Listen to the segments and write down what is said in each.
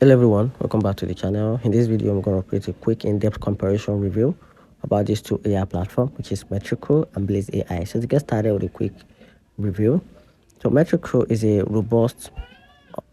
Hello everyone, welcome back to the channel. In this video, I'm going to create a quick in-depth comparison review about these two AI platforms, which is Metricool and Blaze AI. So to get started with a quick review, so Metricool is a robust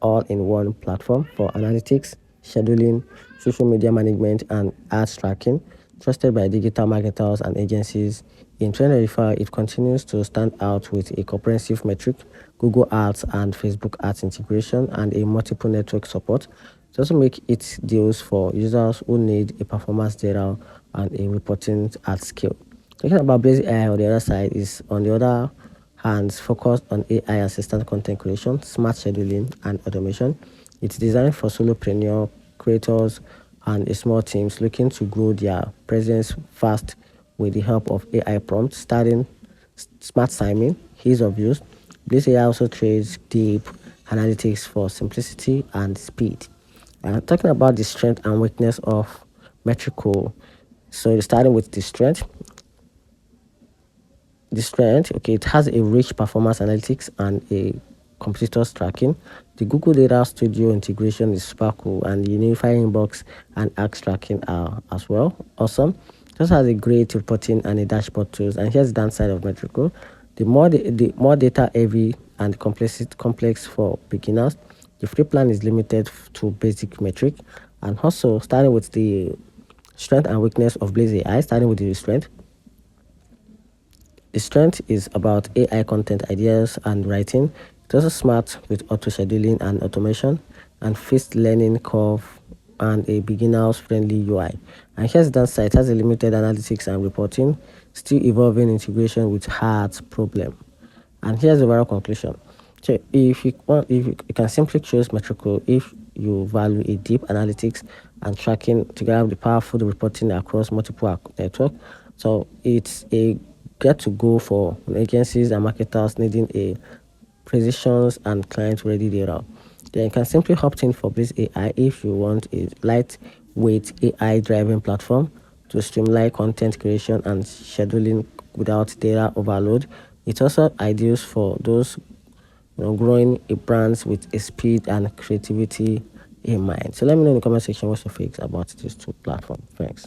all-in-one platform for analytics, scheduling, social media management, and ads tracking, trusted by digital marketers and agencies. In 2025, it continues to stand out with a comprehensive metric, Google Ads and Facebook Ads integration, and a multiple network support. It also makes it deals for users who need a performance data and a reporting at scale. Talking about Blaze AI on the other side is on the other hands focused on AI assistant content creation, smart scheduling, and automation. It's designed for solopreneur creators and small teams looking to grow their presence fast with the help of AI prompts, starting smart timing, ease of use. This AI also trades deep analytics for simplicity and speed. Talking about the strength and weakness of Metricool. So starting with the strength, okay, it has a rich performance analytics and a competitors tracking. The Google Data Studio integration is super cool, and the Unify Inbox and Axe tracking are as well awesome. It also has a great reporting and a dashboard tools. And here's the downside of Metricool: the more data heavy and complex for beginners. The free plan is limited to basic metric. And also, starting with the strength and weakness of Blaze AI, starting with the strength. The strength is about AI content ideas and writing. It's also smart with auto scheduling and automation, and fixed learning curve and a beginner's friendly UI. And here's the downside: it has a limited analytics and reporting, still evolving integration with hard problem. And here's the overall conclusion. So if you want, if you can simply choose Metricool if you value a deep analytics and tracking together with the powerful reporting across multiple network. So it's a get to go for agencies and marketers needing a precision and client ready data. Then you can simply opt in for Blaze AI if you want a lightweight AI driven platform to streamline content creation and scheduling without data overload. It's also ideal for those growing a brands with a speed and creativity in mind. So let me know in the comment section what's your takes about these two platforms. Thanks.